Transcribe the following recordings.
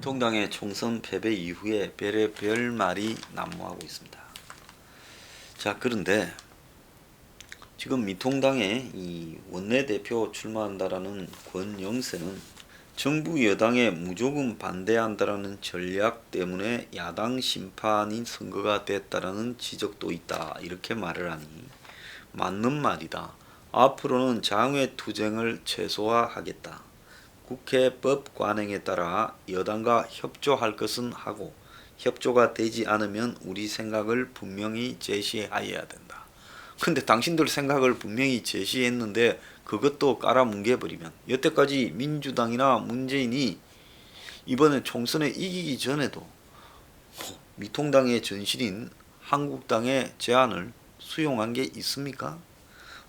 민통당의 총선 패배 이후에 별의별 말이 난무하고 있습니다. 자, 그런데 지금 민통당의 이 원내대표 출마한다라는 권영세는 정부 여당에 무조건 반대한다라는 전략 때문에 야당 심판인 선거가 됐다라는 지적도 있다, 이렇게 말을 하니 맞는 말이다. 앞으로는 장외투쟁을 최소화하겠다. 국회 법 관행에 따라 여당과 협조할 것은 하고 협조가 되지 않으면 우리 생각을 분명히 제시해야 된다. 근데 당신들 생각을 분명히 제시했는데 그것도 깔아뭉개버리면, 여태까지 민주당이나 문재인이 이번에 총선에 이기기 전에도 미통당의 전신인 한국당의 제안을 수용한 게 있습니까?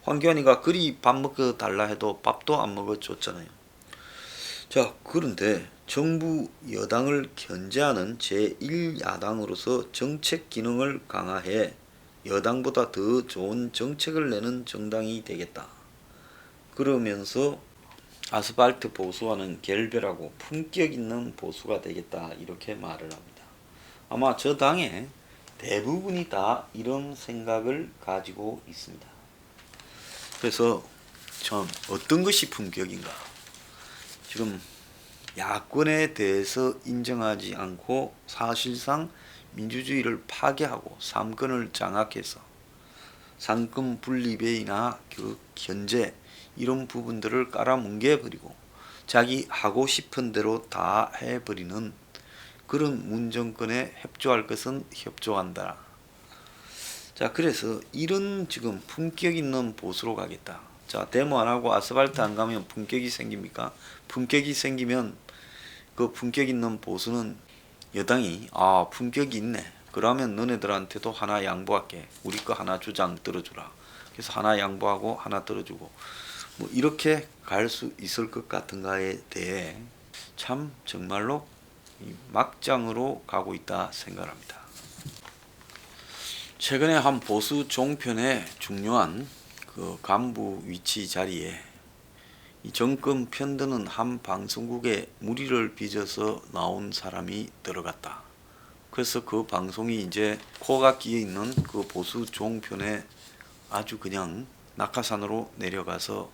황교안이가 그리 밥 먹어 달라 해도 밥도 안 먹어줬잖아요. 자, 그런데 정부 여당을 견제하는 제1야당으로서 정책 기능을 강화해 여당보다 더 좋은 정책을 내는 정당이 되겠다. 그러면서 아스팔트 보수와는 결별하고 품격 있는 보수가 되겠다, 이렇게 말을 합니다. 아마 저 당의 대부분이 다 이런 생각을 가지고 있습니다. 그래서 참 어떤 것이 품격인가? 지금 야권에 대해서 인정하지 않고 사실상 민주주의를 파괴하고 삼권을 장악해서 상권 분립이나 그 견제, 이런 부분들을 깔아뭉개버리고 자기 하고 싶은 대로 다 해버리는 그런 문정권에 협조할 것은 협조한다. 자, 그래서 이런 지금 품격 있는 보수로 가겠다. 자, 데모 안 하고 아스팔트 안 가면 품격이 생깁니까? 품격이 생기면 그 품격 있는 보수는 여당이 품격이 있네, 그러면 너네들한테도 하나 양보할게, 우리 거 하나 주장 들어주라, 그래서 하나 양보하고 하나 들어주고 뭐 이렇게 갈 수 있을 것 같은가에 대해 참 정말로 막장으로 가고 있다 생각합니다. 최근에 한 보수 종편의 중요한 그 간부 위치 자리에 이 정권 편드는 한 방송국에 무리를 빚어서 나온 사람이 들어갔다. 그래서 그 방송이 이제 코가 끼어 있는 그 보수 종편에 아주 그냥 낙하산으로 내려가서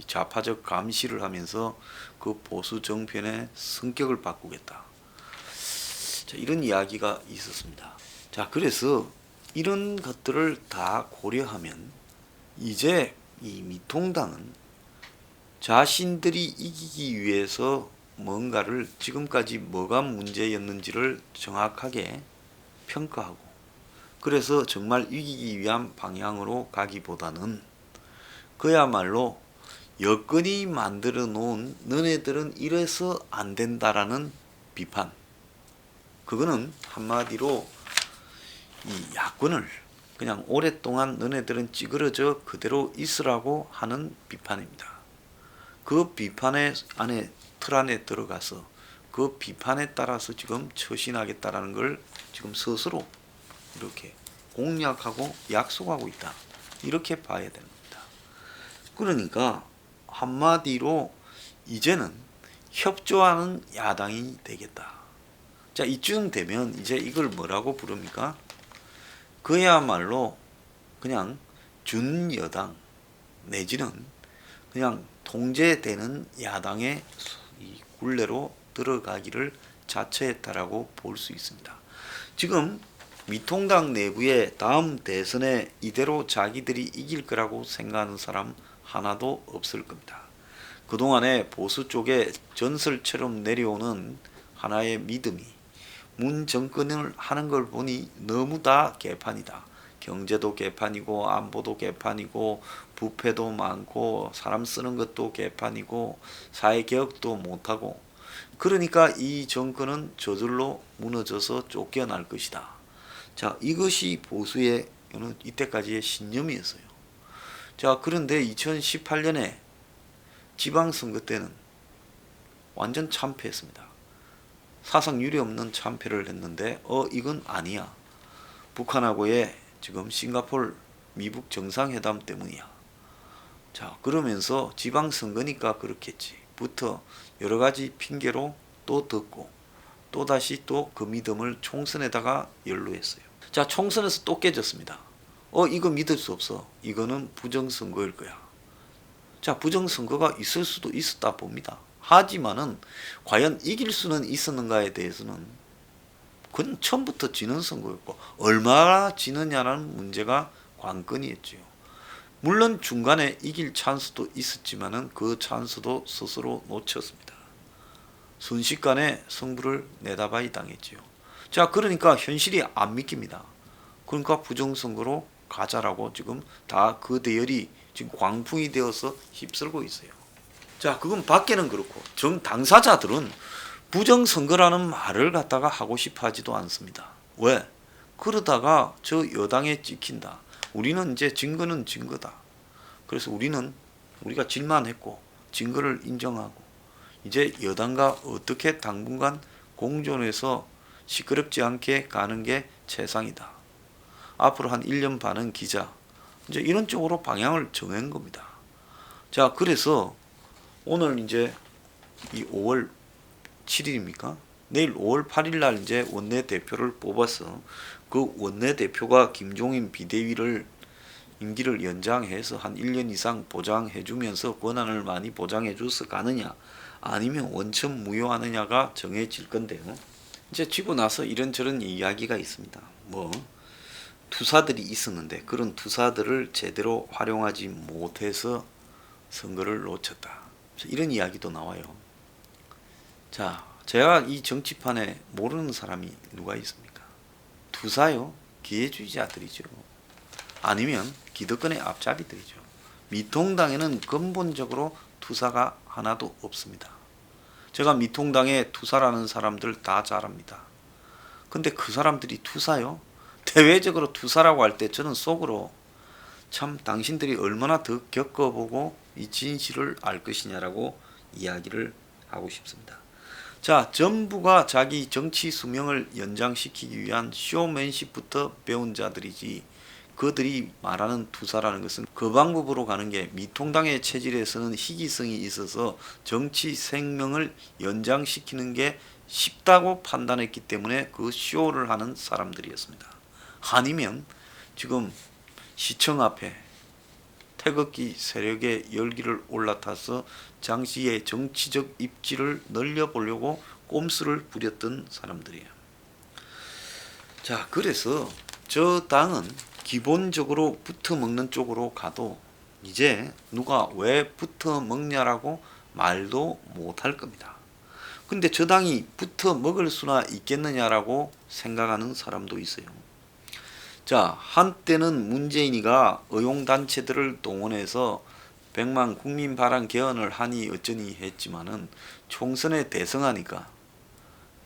좌파적 감시를 하면서 그 보수 정편의 성격을 바꾸겠다. 자, 이런 이야기가 있었습니다. 자, 그래서 이런 것들을 다 고려하면 이제 이 미통당은 자신들이 이기기 위해서 뭔가를, 지금까지 뭐가 문제였는지를 정확하게 평가하고, 그래서 정말 이기기 위한 방향으로 가기보다는 그야말로 여건이 만들어 놓은 너네들은 이래서 안 된다라는 비판, 그거는 한마디로 이 야권을 그냥 오랫동안 너네들은 찌그러져 그대로 있으라고 하는 비판입니다. 그 비판의 안에, 틀 안에 들어가서 그 비판에 따라서 지금 처신하겠다라는 걸 지금 스스로 이렇게 공약하고 약속하고 있다, 이렇게 봐야 됩니다. 그러니까 한마디로 이제는 협조하는 야당이 되겠다. 자, 이쯤 되면 이제 이걸 뭐라고 부릅니까? 그야말로 그냥 준여당 내지는 그냥 통제되는 야당의 이 굴레로 들어가기를 자처했다라고 볼 수 있습니다. 지금 미통당 내부에 다음 대선에 이대로 자기들이 이길 거라고 생각하는 사람 하나도 없을 겁니다. 그동안에 보수 쪽에 전설처럼 내려오는 하나의 믿음이 문 정권을 하는 걸 보니 너무 다 개판이다. 경제도 개판이고 안보도 개판이고 부패도 많고 사람 쓰는 것도 개판이고 사회개혁도 못하고, 그러니까 이 정권은 저절로 무너져서 쫓겨날 것이다. 자, 이것이 보수의 이때까지의 신념이었어요. 자, 그런데 2018년에 지방선거 때는 완전 참패했습니다. 사상 유례 없는 참패를 했는데 이건 아니야. 북한하고의 지금 싱가포르 미북 정상회담 때문이야. 자, 그러면서 지방선거니까 그렇겠지 부터 여러가지 핑계로 또 듣고, 또다시 또 그 믿음을 총선에다가 연루했어요. 자, 총선에서 또 깨졌습니다. 이거 믿을 수 없어. 이거는 부정선거일 거야. 자, 부정선거가 있을 수도 있었다 봅니다. 하지만은 과연 이길 수는 있었는가에 대해서는 그건 처음부터 지는 선거였고 얼마나 지느냐라는 문제가 관건이었죠. 물론 중간에 이길 찬스도 있었지만은 그 찬스도 스스로 놓쳤습니다. 순식간에 승부를 내다봐야 당했지요. 자, 그러니까 현실이 안 믿깁니다. 그러니까 부정선거로 가자라고 지금 다 그 대열이 지금 광풍이 되어서 휩쓸고 있어요. 자, 그건 밖에는 그렇고 정 당사자들은 부정선거라는 말을 갖다가 하고 싶어 하지도 않습니다. 왜? 그러다가 저 여당에 찍힌다. 우리는 이제 증거는 증거다. 그래서 우리가 질만 했고 증거를 인정하고 이제 여당과 어떻게 당분간 공존해서 시끄럽지 않게 가는 게 최상이다. 앞으로 한 1년 반은 기자. 이제 이런 쪽으로 방향을 정한 겁니다. 자, 그래서 오늘 이제 이 5월 7일입니까? 내일 5월 8일 날 이제 원내대표를 뽑아서 그 원내대표가 김종인 비대위를 임기를 연장해서 한 1년 이상 보장해 주면서 권한을 많이 보장해 줘서 가느냐 아니면 원천 무효하느냐가 정해질 건데요. 이제 지고 나서 이런저런 이야기가 있습니다. 뭐 투사들이 있었는데 그런 투사들을 제대로 활용하지 못해서 선거를 놓쳤다. 이런 이야기도 나와요. 자, 제가 이 정치판에 모르는 사람이 누가 있습니까? 투사요? 기회주의자들이죠. 아니면 기득권의 앞잡이들이죠. 미통당에는 근본적으로 투사가 하나도 없습니다. 제가 미통당에 투사라는 사람들 다 잘 압니다. 근데 그 사람들이 투사요? 대외적으로 투사라고 할 때 저는 속으로 참 당신들이 얼마나 더 겪어보고 이 진실을 알 것이냐라고 이야기를 하고 싶습니다. 자, 전부가 자기 정치 수명을 연장시키기 위한 쇼맨십부터 배운 자들이지 그들이 말하는 투사라는 것은 그 방법으로 가는 게 미통당의 체질에서는 희귀성이 있어서 정치 생명을 연장시키는 게 쉽다고 판단했기 때문에 그 쇼를 하는 사람들이었습니다. 아니면 지금 시청 앞에 태극기 세력의 열기를 올라타서 당시의 정치적 입지를 늘려보려고 꼼수를 부렸던 사람들이에요. 자, 그래서 저 당은 기본적으로 붙어먹는 쪽으로 가도 이제 누가 왜 붙어먹냐라고 말도 못할 겁니다. 근데 저 당이 붙어먹을 수나 있겠느냐라고 생각하는 사람도 있어요. 자, 한때는 문재인이가 의용단체들을 동원해서 100만 국민 발안 개헌을 하니 어쩌니 했지만은 총선에 대성하니까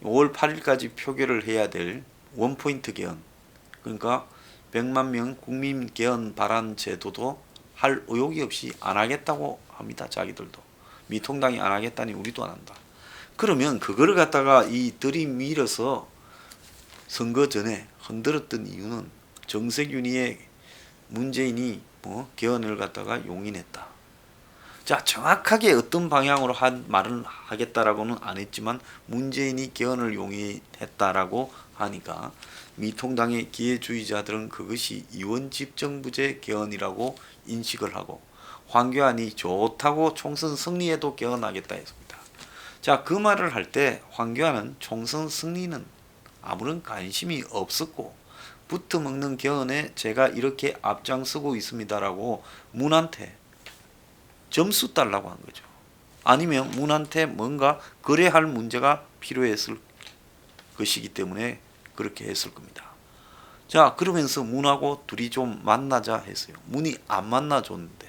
5월 8일까지 표결을 해야 될 원포인트 개헌, 그러니까 100만 명 국민 개헌 발안 제도도 할 의욕이 없이 안 하겠다고 합니다. 자기들도. 미통당이 안 하겠다니 우리도 안 한다. 그러면 그거를 갖다가 이 들이밀어서 선거 전에 흔들었던 이유는 정세균이의 문재인이 개헌을 갖다가 용인했다. 자, 정확하게 어떤 방향으로 한 말을 하겠다라고는 안 했지만 문재인이 개헌을 용인했다라고 하니까 미통당의 기회주의자들은 그것이 이원집정부제 개헌이라고 인식을 하고 황교안이 좋다고 총선 승리에도 개헌하겠다 했습니다. 자, 그 말을 할 때 황교안은 총선 승리는 아무런 관심이 없었고 붙어먹는 개헌에 제가 이렇게 앞장서고 있습니다라고 문한테 점수 달라고 한 거죠. 아니면 문한테 뭔가 거래할 문제가 필요했을 것이기 때문에 그렇게 했을 겁니다. 자, 그러면서 문하고 둘이 좀 만나자 했어요. 문이 안 만나줬는데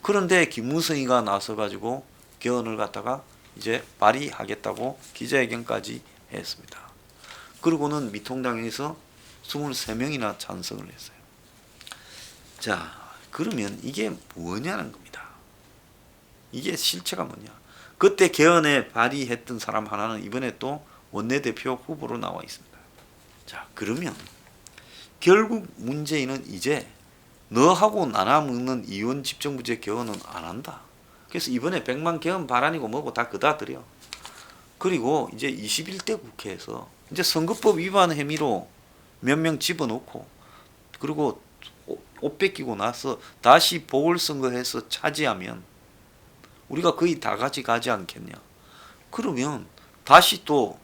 그런데 김무성이가 나서가지고 개헌을 갖다가 이제 발의하겠다고 기자회견까지 했습니다. 그러고는 미통당에서 23명이나 찬성을 했어요. 자, 그러면 이게 뭐냐는 겁니다. 이게 실체가 뭐냐. 그때 개헌에 발의했던 사람 하나는 이번에 또 원내대표 후보로 나와 있습니다. 자, 그러면 결국 문재인은 이제 너하고 나나 먹는 이원 집정부제 개헌은 안 한다. 그래서 이번에 100만 개헌 발안이고 뭐고 다 그다 들여. 그리고 이제 21대 국회에서 이제 선거법 위반 혐의로 몇 명 집어넣고 그리고 옷 뺏기고 나서 다시 보궐선거해서 차지하면 우리가 거의 다 가져가지 않겠냐. 그러면 다시 또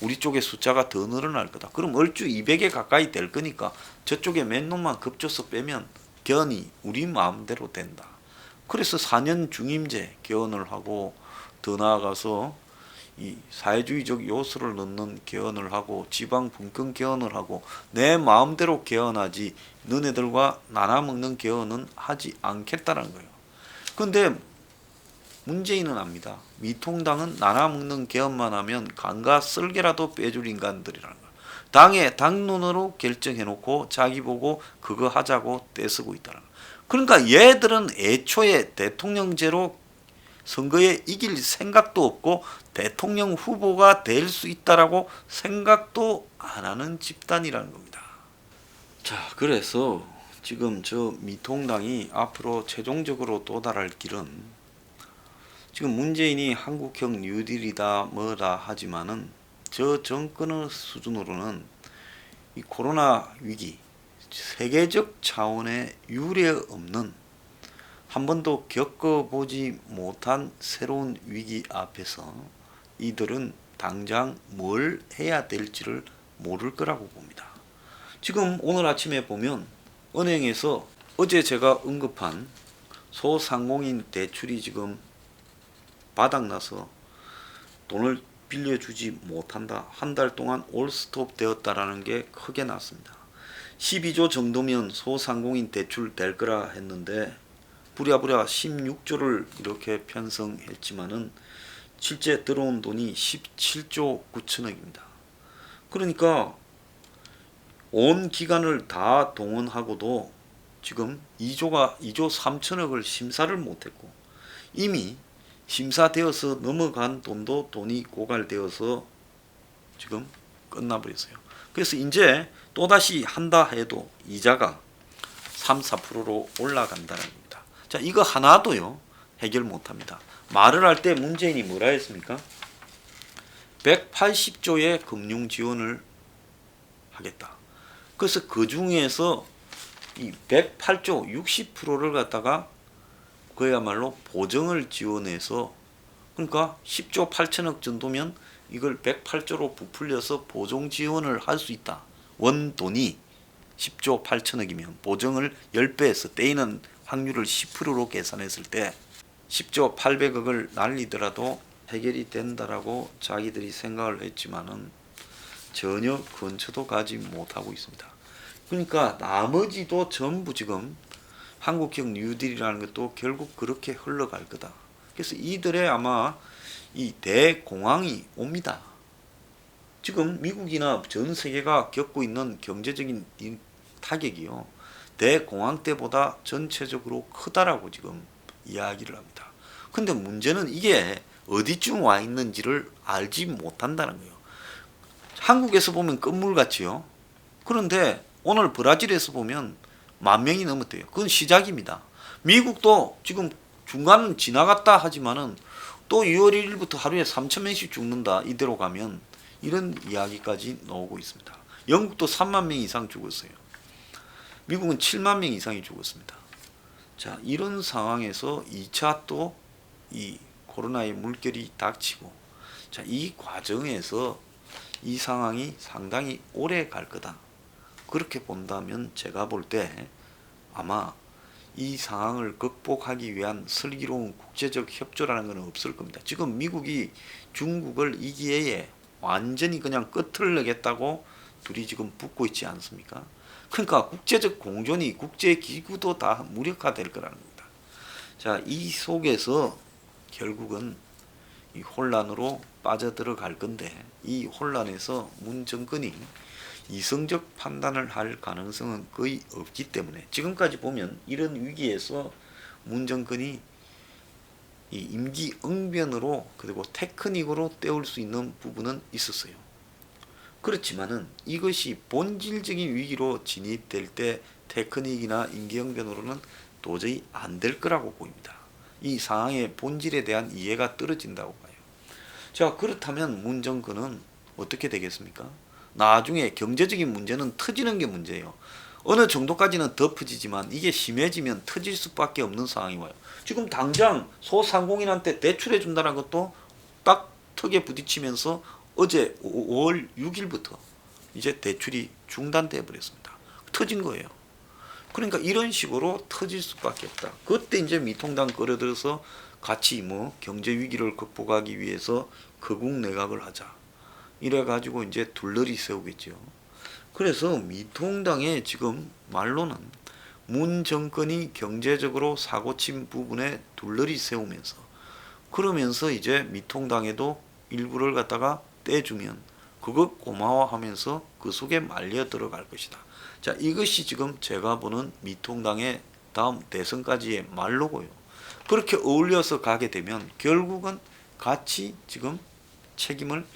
우리 쪽의 숫자가 더 늘어날 거다. 그럼 얼추 200에 가까이 될 거니까 저쪽에 몇 놈만 급조서 빼면 견이 우리 마음대로 된다. 그래서 4년 중임제 개헌을 하고 더 나아가서 이 사회주의적 요소를 넣는 개헌을 하고 지방 분권 개헌을 하고 내 마음대로 개헌하지 너네들과 나눠먹는 개헌은 하지 않겠다는 거예요. 근데 문재인은 압니다. 미통당은 나눠먹는 개헌만 하면 간과 쓸개라도 빼줄 인간들이라는 거예요. 당의 당론으로 결정해놓고 자기 보고 그거 하자고 떼쓰고 있다는 거예요. 그러니까 얘들은 애초에 대통령제로 선거에 이길 생각도 없고 대통령 후보가 될 수 있다라고 생각도 안 하는 집단이라는 겁니다. 자, 그래서 지금 저 미통당이 앞으로 최종적으로 도달할 길은 지금 문재인이 한국형 뉴딜이다 뭐다 하지만은 저 정권의 수준으로는 이 코로나 위기 세계적 차원의 유례 없는 한 번도 겪어보지 못한 새로운 위기 앞에서 이들은 당장 뭘 해야 될지를 모를 거라고 봅니다. 지금 오늘 아침에 보면 은행에서 어제 제가 언급한 소상공인 대출이 지금 바닥나서 돈을 빌려주지 못한다. 한 달 동안 올스톱 되었다라는 게 크게 났습니다. 12조 정도면 소상공인 대출 될 거라 했는데 부랴부랴 16조를 이렇게 편성했지만은 실제 들어온 돈이 17조 9천억입니다. 그러니까 온 기간을 다 동원하고도 지금 2조 3천억을 심사를 못했고 이미 심사되어서 넘어간 돈도 돈이 고갈되어서 지금 끝나버렸어요. 그래서 이제 또다시 한다 해도 이자가 3, 4%로 올라간다는 겁니다. 자, 이거 하나도요 해결 못합니다. 말을 할 때 문재인이 뭐라 했습니까? 180조의 금융 지원을 하겠다. 그래서 그 중에서 이 108조 60%를 갖다가 그야말로 보정을 지원해서 그러니까 10조 8천억 정도면 이걸 108조로 부풀려서 보정 지원을 할 수 있다. 원돈이 10조 8천억이면 보정을 10배에서 떼이는 확률을 10%로 계산했을 때 10조 800억을 날리더라도 해결이 된다라고 자기들이 생각을 했지만은 전혀 근처도 가지 못하고 있습니다. 그러니까 나머지도 전부 지금 한국형 뉴딜이라는 것도 결국 그렇게 흘러갈 거다. 그래서 이들의 아마 이 대공황이 옵니다. 지금 미국이나 전 세계가 겪고 있는 경제적인 타격이요. 대공황 때보다 전체적으로 크다라고 지금 이야기를 합니다. 근데 문제는 이게 어디쯤 와 있는지를 알지 못한다는 거예요. 한국에서 보면 끝물같이요. 그런데 오늘 브라질에서 보면 10,000명이 넘었대요. 그건 시작입니다. 미국도 지금 중간은 지나갔다 하지만은 또 6월 1일부터 하루에 3,000명씩 죽는다. 이대로 가면 이런 이야기까지 나오고 있습니다. 영국도 3만 명 이상 죽었어요. 미국은 7만 명 이상이 죽었습니다. 자, 이런 상황에서 2차 또 이 코로나의 물결이 닥치고 자, 이 과정에서 이 상황이 상당히 오래 갈 거다. 그렇게 본다면 제가 볼 때 아마 이 상황을 극복하기 위한 슬기로운 국제적 협조라는 것은 없을 겁니다. 지금 미국이 중국을 이 기회에 완전히 그냥 끝을 내겠다고 둘이 지금 붙고 있지 않습니까? 그러니까 국제적 공존이 국제기구도 다 무력화될 거라는 겁니다. 자, 이 속에서 결국은 이 혼란으로 빠져들어갈 건데 이 혼란에서 문 정권이 이성적 판단을 할 가능성은 거의 없기 때문에 지금까지 보면 이런 위기에서 문 정권이 이 임기 응변으로 그리고 테크닉으로 때울 수 있는 부분은 있었어요. 그렇지만은 이것이 본질적인 위기로 진입될 때 테크닉이나 임기 응변으로는 도저히 안 될 거라고 보입니다. 이 상황의 본질에 대한 이해가 떨어진다고 봐요. 자, 그렇다면 문 정권은 어떻게 되겠습니까? 나중에 경제적인 문제는 터지는 게 문제예요. 어느 정도까지는 덮어지지만 이게 심해지면 터질 수밖에 없는 상황이 와요. 지금 당장 소상공인한테 대출해 준다는 것도 딱 턱에 부딪히면서 어제 5월 6일부터 이제 대출이 중단돼 버렸습니다. 터진 거예요. 그러니까 이런 식으로 터질 수밖에 없다. 그때 이제 미통당 끌어들여서 같이 뭐 경제 위기를 극복하기 위해서 거국 내각을 하자. 이래 가지고 이제 둘러리 세우겠죠. 그래서 미통당의 지금 말로는 문 정권이 경제적으로 사고친 부분에 둘러리 세우면서 그러면서 이제 미통당에도 일부를 갖다가 떼주면 그거 고마워하면서 그 속에 말려 들어갈 것이다. 자, 이것이 지금 제가 보는 미통당의 다음 대선까지의 말로고요. 그렇게 어울려서 가게 되면 결국은 같이 지금 책임을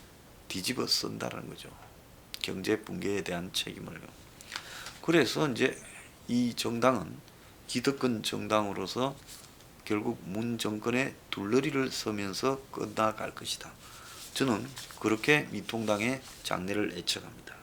뒤집어 쓴다는 거죠. 경제 붕괴에 대한 책임을요. 그래서 이제 이 정당은 기득권 정당으로서 결국 문 정권의 둘러리를 서면서 끝나갈 것이다. 저는 그렇게 미통당의 장래를 예측합니다.